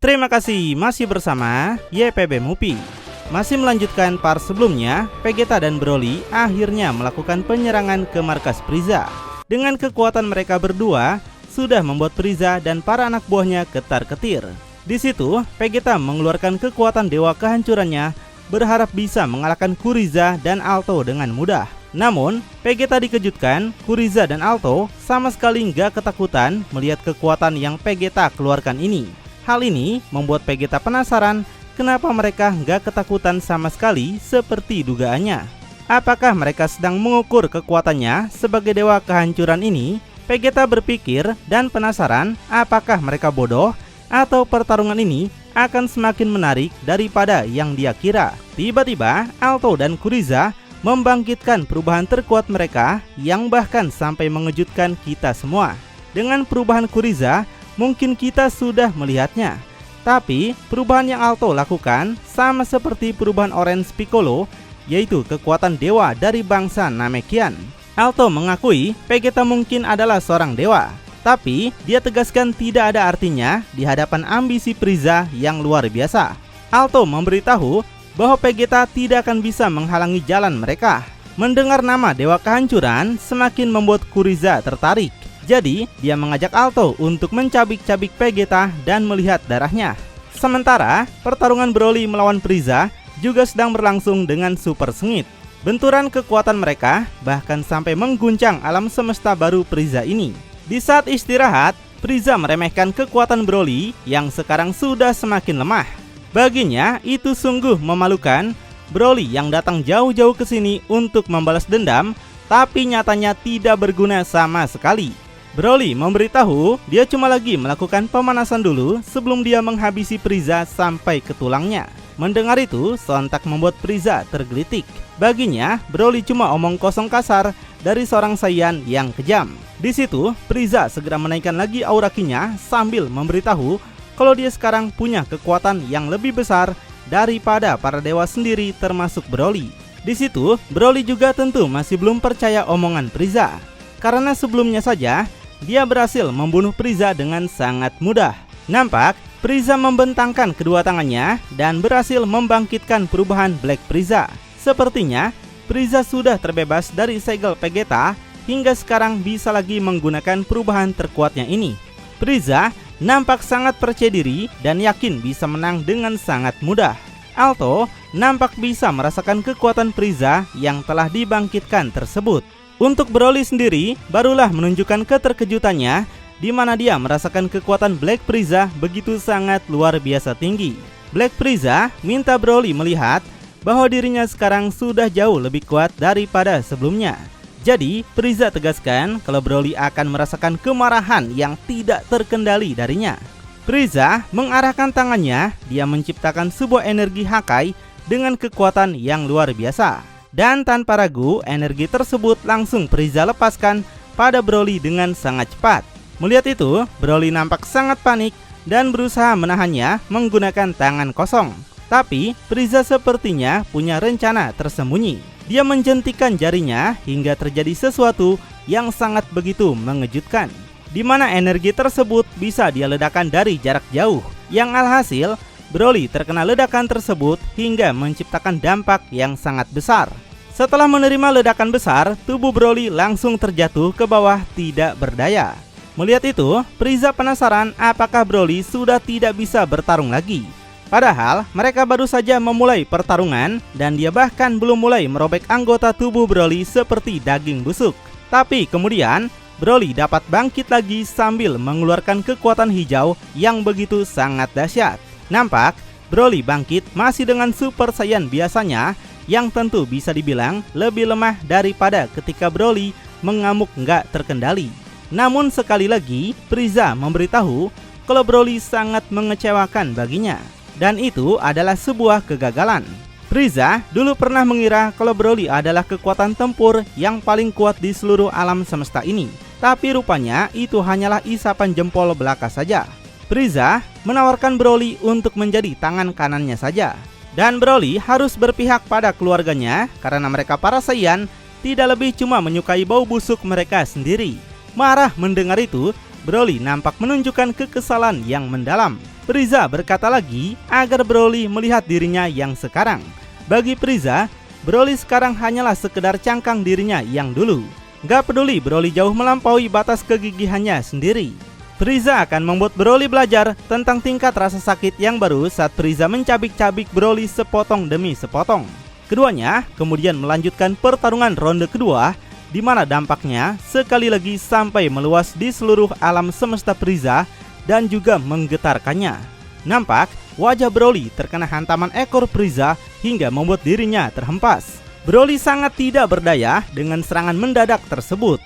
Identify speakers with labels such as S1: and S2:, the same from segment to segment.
S1: Terima kasih masih bersama YPB Movie. Masih melanjutkan part sebelumnya, Vegeta dan Broly akhirnya melakukan penyerangan ke markas Frieza. Dengan kekuatan mereka berdua, sudah membuat Frieza dan para anak buahnya ketar-ketir. Di situ, Vegeta mengeluarkan kekuatan dewa kehancurannya, berharap bisa mengalahkan Kuriza dan Alto dengan mudah. Namun, Vegeta dikejutkan, Kuriza dan Alto sama sekali nggak ketakutan melihat kekuatan yang Vegeta keluarkan ini. Hal ini membuat Vegeta penasaran kenapa mereka nggak ketakutan sama sekali seperti dugaannya. Apakah mereka sedang mengukur kekuatannya sebagai dewa kehancuran ini? Vegeta berpikir dan penasaran apakah mereka bodoh atau pertarungan ini akan semakin menarik daripada yang dia kira. Tiba-tiba, Alto dan Kuriza membangkitkan perubahan terkuat mereka yang bahkan sampai mengejutkan kita semua. Dengan perubahan Kuriza, mungkin kita sudah melihatnya. Tapi perubahan yang Alto lakukan sama seperti perubahan Orange Piccolo, yaitu kekuatan dewa dari bangsa Namekian. Alto mengakui Vegeta mungkin adalah seorang dewa, tapi dia tegaskan tidak ada artinya di hadapan ambisi Frieza yang luar biasa. Alto memberitahu bahwa Vegeta tidak akan bisa menghalangi jalan mereka. Mendengar nama dewa kehancuran semakin membuat Kuriza tertarik. Jadi dia mengajak Alto untuk mencabik-cabik Vegeta dan melihat darahnya. Sementara pertarungan Broly melawan Frieza juga sedang berlangsung dengan super sengit. Benturan kekuatan mereka bahkan sampai mengguncang alam semesta baru Frieza ini. Di saat istirahat, Frieza meremehkan kekuatan Broly yang sekarang sudah semakin lemah. Baginya itu sungguh memalukan, Broly yang datang jauh-jauh ke sini untuk membalas dendam, tapi nyatanya tidak berguna sama sekali. Broly memberitahu dia cuma lagi melakukan pemanasan dulu sebelum dia menghabisi Frieza sampai ke tulangnya. Mendengar itu sontak membuat Frieza tergelitik. Baginya Broly cuma omong kosong kasar dari seorang Saiyan yang kejam. Di situ Frieza segera menaikkan lagi aura ki-nya sambil memberitahu kalau dia sekarang punya kekuatan yang lebih besar daripada para dewa sendiri termasuk Broly. Di situ Broly juga tentu masih belum percaya omongan Frieza, karena sebelumnya saja dia berhasil membunuh Frieza dengan sangat mudah. Nampak Frieza membentangkan kedua tangannya dan berhasil membangkitkan perubahan Black Frieza. Sepertinya Frieza sudah terbebas dari segel Vegeta hingga sekarang bisa lagi menggunakan perubahan terkuatnya ini. Frieza nampak sangat percaya diri dan yakin bisa menang dengan sangat mudah. Alto nampak bisa merasakan kekuatan Frieza yang telah dibangkitkan tersebut. Untuk Broly sendiri barulah menunjukkan keterkejutannya, di mana dia merasakan kekuatan Black Frieza begitu sangat luar biasa tinggi. Black Frieza minta Broly melihat bahwa dirinya sekarang sudah jauh lebih kuat daripada sebelumnya. Jadi Frieza tegaskan kalau Broly akan merasakan kemarahan yang tidak terkendali darinya. Frieza mengarahkan tangannya, dia menciptakan sebuah energi Hakai dengan kekuatan yang luar biasa. Dan tanpa ragu, energi tersebut langsung Frieza lepaskan pada Broly dengan sangat cepat. Melihat itu, Broly nampak sangat panik dan berusaha menahannya menggunakan tangan kosong. Tapi Frieza sepertinya punya rencana tersembunyi. Dia menjentikan jarinya hingga terjadi sesuatu yang sangat begitu mengejutkan, di mana energi tersebut bisa dia ledakan dari jarak jauh. Yang alhasil, Broly terkena ledakan tersebut hingga menciptakan dampak yang sangat besar. Setelah menerima ledakan besar, tubuh Broly langsung terjatuh ke bawah tidak berdaya. Melihat itu, Frieza penasaran apakah Broly sudah tidak bisa bertarung lagi. Padahal mereka baru saja memulai pertarungan dan dia bahkan belum mulai merobek anggota tubuh Broly seperti daging busuk. Tapi kemudian Broly dapat bangkit lagi sambil mengeluarkan kekuatan hijau yang begitu sangat dahsyat. Nampak Broly bangkit masih dengan Super Saiyan biasanya yang tentu bisa dibilang lebih lemah daripada ketika Broly mengamuk nggak terkendali. Namun sekali lagi Frieza memberitahu kalau Broly sangat mengecewakan baginya. Dan itu adalah sebuah kegagalan. Frieza dulu pernah mengira kalau Broly adalah kekuatan tempur yang paling kuat di seluruh alam semesta ini. Tapi rupanya itu hanyalah isapan jempol belaka saja. Frieza menawarkan Broly untuk menjadi tangan kanannya saja. Dan Broly harus berpihak pada keluarganya karena mereka para Saiyan tidak lebih cuma menyukai bau busuk mereka sendiri. Marah mendengar itu, Broly nampak menunjukkan kekesalan yang mendalam. Frieza berkata lagi agar Broly melihat dirinya yang sekarang. Bagi Frieza, Broly sekarang hanyalah sekedar cangkang dirinya yang dulu. Gak peduli Broly jauh melampaui batas kegigihannya sendiri. Frieza akan membuat Broly belajar tentang tingkat rasa sakit yang baru saat Frieza mencabik-cabik Broly sepotong demi sepotong. Keduanya kemudian melanjutkan pertarungan ronde kedua, di mana dampaknya sekali lagi sampai meluas di seluruh alam semesta Frieza dan juga menggetarkannya. Nampak wajah Broly terkena hantaman ekor Frieza hingga membuat dirinya terhempas. Broly sangat tidak berdaya dengan serangan mendadak tersebut.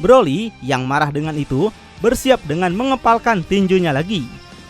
S1: Broly yang marah dengan itu bersiap dengan mengepalkan tinjunya lagi.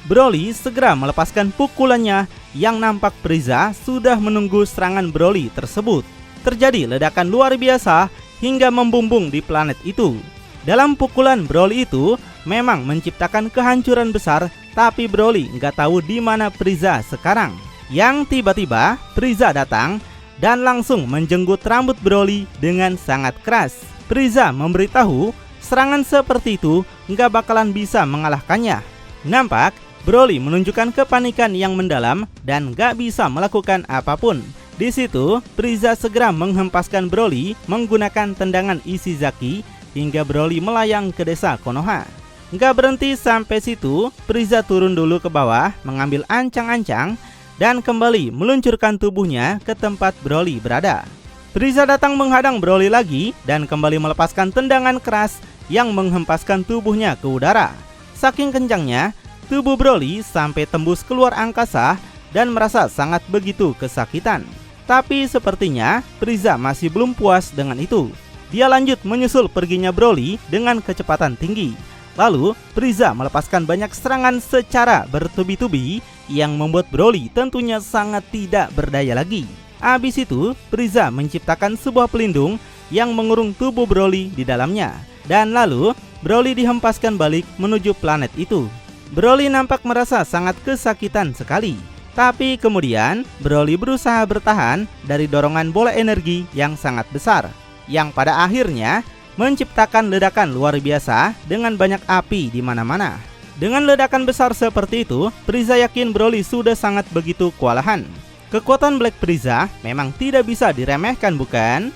S1: Broly segera melepaskan pukulannya yang nampak Frieza sudah menunggu serangan Broly tersebut. Terjadi ledakan luar biasa hingga membumbung di planet itu. Dalam pukulan Broly itu memang menciptakan kehancuran besar, tapi Broly nggak tahu di mana Frieza sekarang. Yang tiba-tiba Frieza datang dan langsung menjenggut rambut Broly dengan sangat keras. Frieza memberitahu serangan seperti itu nggak bakalan bisa mengalahkannya. Nampak Broly menunjukkan kepanikan yang mendalam dan nggak bisa melakukan apapun. Di situ Frieza segera menghempaskan Broly menggunakan tendangan Ishizaki hingga Broly melayang ke desa Konoha. Nggak berhenti sampai situ, Frieza turun dulu ke bawah mengambil ancang-ancang dan kembali meluncurkan tubuhnya ke tempat Broly berada. Frieza datang menghadang Broly lagi dan kembali melepaskan tendangan keras yang menghempaskan tubuhnya ke udara. Saking kencangnya, tubuh Broly sampai tembus keluar angkasa dan merasa sangat begitu kesakitan. Tapi sepertinya Frieza masih belum puas dengan itu. Dia lanjut menyusul perginya Broly dengan kecepatan tinggi. Lalu Frieza melepaskan banyak serangan secara bertubi-tubi yang membuat Broly tentunya sangat tidak berdaya lagi. Habis itu Frieza menciptakan sebuah pelindung yang mengurung tubuh Broly di dalamnya. Dan lalu Broly dihempaskan balik menuju planet itu. Broly nampak merasa sangat kesakitan sekali. Tapi kemudian Broly berusaha bertahan dari dorongan bola energi yang sangat besar, yang pada akhirnya menciptakan ledakan luar biasa dengan banyak api di mana-mana. Dengan ledakan besar seperti itu, Frieza yakin Broly sudah sangat begitu kewalahan. Kekuatan Black Frieza memang tidak bisa diremehkan, bukan?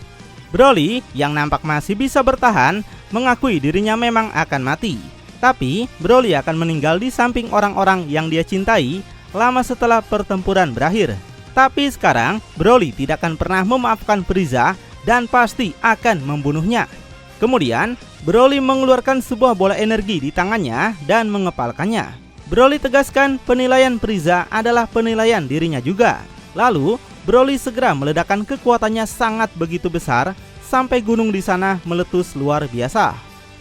S1: Broly yang nampak masih bisa bertahan mengakui dirinya memang akan mati. Tapi Broly akan meninggal di samping orang-orang yang dia cintai lama setelah pertempuran berakhir. Tapi sekarang Broly tidak akan pernah memaafkan Frieza dan pasti akan membunuhnya. Kemudian Broly mengeluarkan sebuah bola energi di tangannya dan mengepalkannya. Broly tegaskan penilaian Frieza adalah penilaian dirinya juga. Lalu Broly segera meledakkan kekuatannya sangat begitu besar sampai gunung di sana meletus luar biasa.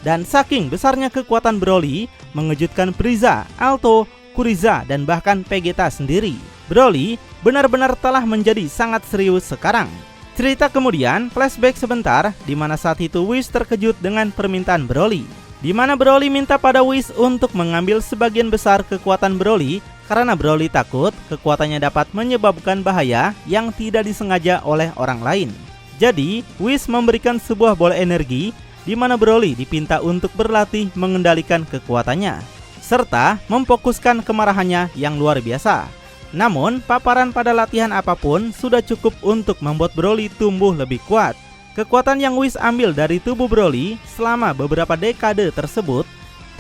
S1: Dan saking besarnya kekuatan Broly mengejutkan Frieza, Alto, Kuriza dan bahkan Vegeta sendiri. Broly benar-benar telah menjadi sangat serius sekarang. Cerita kemudian flashback sebentar di mana saat itu Whis terkejut dengan permintaan Broly. Di mana Broly minta pada Whis untuk mengambil sebagian besar kekuatan Broly karena Broly takut kekuatannya dapat menyebabkan bahaya yang tidak disengaja oleh orang lain. Jadi Whis memberikan sebuah bola energi di mana Broly dipinta untuk berlatih mengendalikan kekuatannya serta memfokuskan kemarahannya yang luar biasa. Namun, paparan pada latihan apapun sudah cukup untuk membuat Broly tumbuh lebih kuat. Kekuatan yang Whis ambil dari tubuh Broly selama beberapa dekade tersebut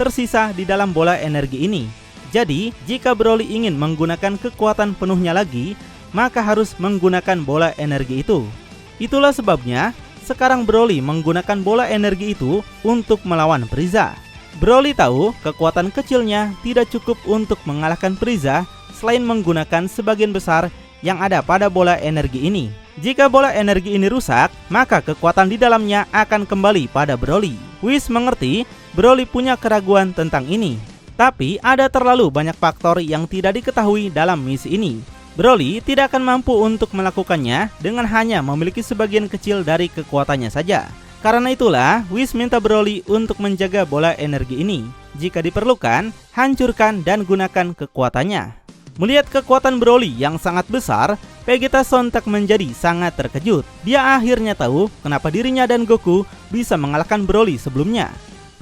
S1: tersisa di dalam bola energi ini. Jadi, jika Broly ingin menggunakan kekuatan penuhnya lagi, maka harus menggunakan bola energi itu. Itulah sebabnya, sekarang Broly menggunakan bola energi itu untuk melawan Frieza. Broly tahu kekuatan kecilnya tidak cukup untuk mengalahkan Frieza selain menggunakan sebagian besar yang ada pada bola energi ini. Jika bola energi ini rusak, maka kekuatan di dalamnya akan kembali pada Broly. Whis mengerti Broly punya keraguan tentang ini. Tapi ada terlalu banyak faktor yang tidak diketahui dalam misi ini. Broly tidak akan mampu untuk melakukannya dengan hanya memiliki sebagian kecil dari kekuatannya saja. Karena itulah Whis minta Broly untuk menjaga bola energi ini. Jika diperlukan, hancurkan dan gunakan kekuatannya. Melihat kekuatan Broly yang sangat besar, Vegeta sontak menjadi sangat terkejut. Dia akhirnya tahu kenapa dirinya dan Goku bisa mengalahkan Broly sebelumnya.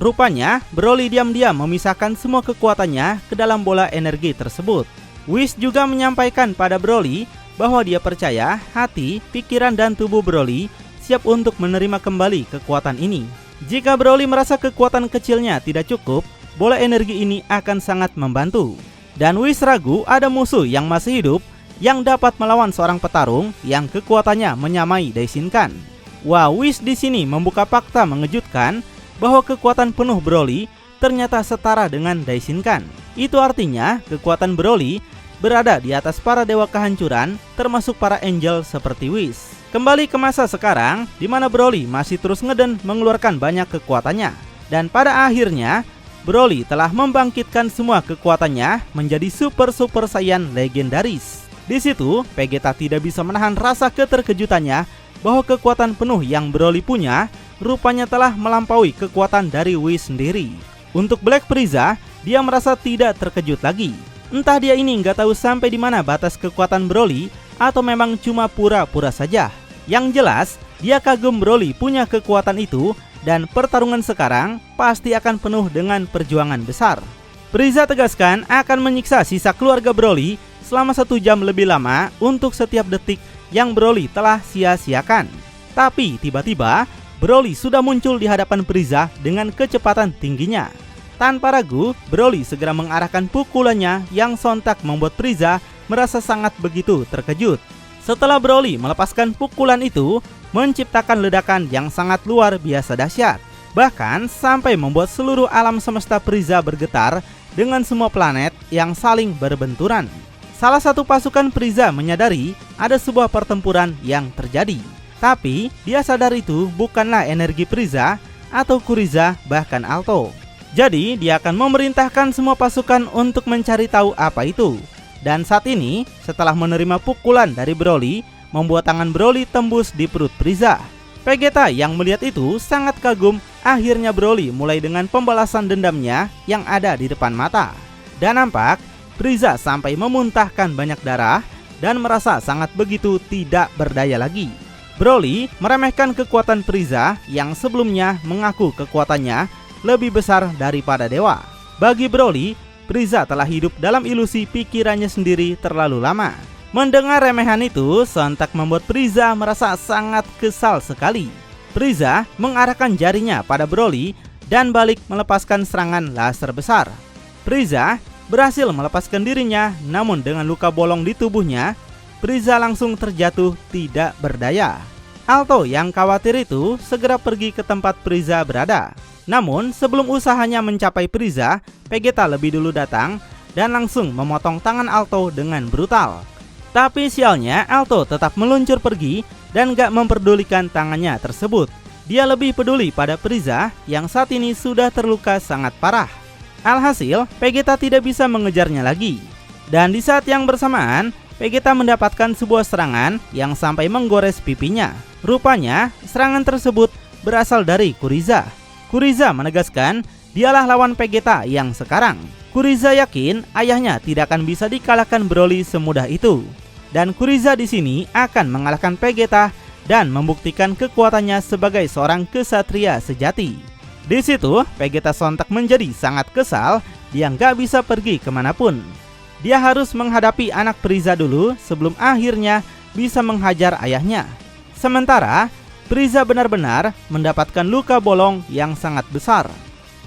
S1: Rupanya, Broly diam-diam memisahkan semua kekuatannya ke dalam bola energi tersebut. Whis juga menyampaikan pada Broly bahwa dia percaya hati, pikiran, dan tubuh Broly siap untuk menerima kembali kekuatan ini. Jika Broly merasa kekuatan kecilnya tidak cukup, bola energi ini akan sangat membantu. Dan Whis ragu ada musuh yang masih hidup yang dapat melawan seorang petarung yang kekuatannya menyamai Daishinkan. Wah, Whis di sini membuka fakta mengejutkan bahwa kekuatan penuh Broly ternyata setara dengan Daishinkan. Itu artinya kekuatan Broly berada di atas para dewa kehancuran, termasuk para angel seperti Whis. Kembali ke masa sekarang, di mana Broly masih terus ngeden mengeluarkan banyak kekuatannya. Dan pada akhirnya, Broly telah membangkitkan semua kekuatannya menjadi Super Saiyan legendaris. Di situ, Vegeta tidak bisa menahan rasa keterkejutannya bahwa kekuatan penuh yang Broly punya rupanya telah melampaui kekuatan dari Whis sendiri. Untuk Black Frieza, dia merasa tidak terkejut lagi. Entah dia ini nggak tahu sampai di mana batas kekuatan Broly atau memang cuma pura-pura saja. Yang jelas, dia kagum Broly punya kekuatan itu dan pertarungan sekarang pasti akan penuh dengan perjuangan besar. Frieza tegaskan akan menyiksa sisa keluarga Broly selama 1 jam lebih lama untuk setiap detik yang Broly telah sia-siakan. Tapi tiba-tiba Broly sudah muncul di hadapan Frieza dengan kecepatan tingginya. Tanpa ragu, Broly segera mengarahkan pukulannya yang sontak membuat Frieza merasa sangat begitu terkejut. Setelah Broly melepaskan pukulan itu, menciptakan ledakan yang sangat luar biasa dahsyat. Bahkan sampai membuat seluruh alam semesta Frieza bergetar dengan semua planet yang saling berbenturan. Salah satu pasukan Frieza menyadari ada sebuah pertempuran yang terjadi. Tapi dia sadar itu bukanlah energi Frieza atau Kuriza bahkan Alto. Jadi dia akan memerintahkan semua pasukan untuk mencari tahu apa itu. Dan saat ini setelah menerima pukulan dari Broly, membuat tangan Broly tembus di perut Frieza. Vegeta yang melihat itu sangat kagum. Akhirnya Broly mulai dengan pembalasan dendamnya yang ada di depan mata. Dan nampak Frieza sampai memuntahkan banyak darah dan merasa sangat begitu tidak berdaya lagi. Broly meremehkan kekuatan Frieza yang sebelumnya mengaku kekuatannya lebih besar daripada dewa. Bagi Broly, Frieza telah hidup dalam ilusi pikirannya sendiri terlalu lama. Mendengar remehan itu, sontak membuat Frieza merasa sangat kesal sekali. Frieza mengarahkan jarinya pada Broly dan balik melepaskan serangan laser besar. Frieza berhasil melepaskan dirinya, namun dengan luka bolong di tubuhnya, Frieza langsung terjatuh tidak berdaya. Alto yang khawatir itu segera pergi ke tempat Frieza berada. Namun sebelum usahanya mencapai Frieza, Vegeta lebih dulu datang dan langsung memotong tangan Alto dengan brutal. Tapi sialnya Alto tetap meluncur pergi dan gak memperdulikan tangannya tersebut. Dia lebih peduli pada Frieza yang saat ini sudah terluka sangat parah. Alhasil, Vegeta tidak bisa mengejarnya lagi. Dan di saat yang bersamaan, Vegeta mendapatkan sebuah serangan yang sampai menggores pipinya. Rupanya, serangan tersebut berasal dari Kuriza. Kuriza menegaskan dialah lawan Vegeta yang sekarang. Kuriza yakin ayahnya tidak akan bisa dikalahkan Broly semudah itu. Dan Kuriza di sini akan mengalahkan Vegeta dan membuktikan kekuatannya sebagai seorang kesatria sejati. Di situ, Vegeta sontak menjadi sangat kesal. Dia nggak bisa pergi kemanapun. Dia harus menghadapi anak Frieza dulu sebelum akhirnya bisa menghajar ayahnya. Sementara, Frieza benar-benar mendapatkan luka bolong yang sangat besar.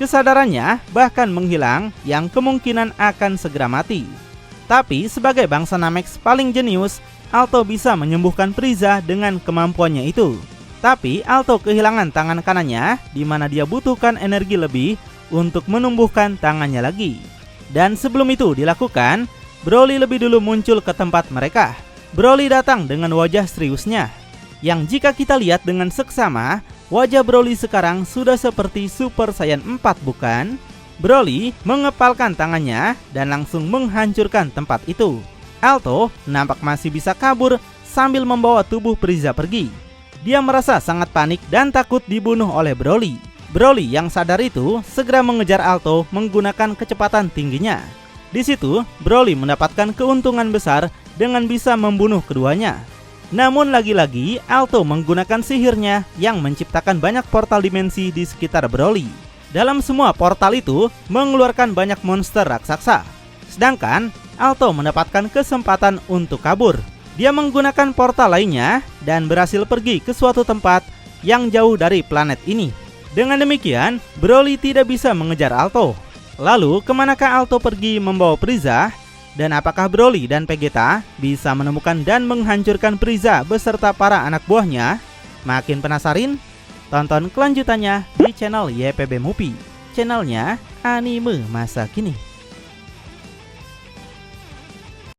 S1: Kesadarannya bahkan menghilang yang kemungkinan akan segera mati. Tapi sebagai bangsa Namex paling jenius, Alto bisa menyembuhkan Frieza dengan kemampuannya itu. Tapi Alto kehilangan tangan kanannya, di mana dia butuhkan energi lebih untuk menumbuhkan tangannya lagi. Dan sebelum itu dilakukan, Broly lebih dulu muncul ke tempat mereka. Broly datang dengan wajah seriusnya, yang jika kita lihat dengan seksama, wajah Broly sekarang sudah seperti Super Saiyan 4 bukan? Broly mengepalkan tangannya dan langsung menghancurkan tempat itu. Alto nampak masih bisa kabur sambil membawa tubuh Frieza pergi. Dia merasa sangat panik dan takut dibunuh oleh Broly. Broly yang sadar itu segera mengejar Alto menggunakan kecepatan tingginya. Di situ, Broly mendapatkan keuntungan besar dengan bisa membunuh keduanya. Namun lagi-lagi, Alto menggunakan sihirnya yang menciptakan banyak portal dimensi di sekitar Broly. Dalam semua portal itu mengeluarkan banyak monster raksasa. Sedangkan Alto mendapatkan kesempatan untuk kabur. Dia menggunakan portal lainnya dan berhasil pergi ke suatu tempat yang jauh dari planet ini. Dengan demikian, Broly tidak bisa mengejar Alto. Lalu, kemanakah Alto pergi membawa Frieza? Dan apakah Broly dan Vegeta bisa menemukan dan menghancurkan Frieza beserta para anak buahnya? Makin penasaran? Tonton kelanjutannya di channel YPB Movie, channelnya anime masa kini.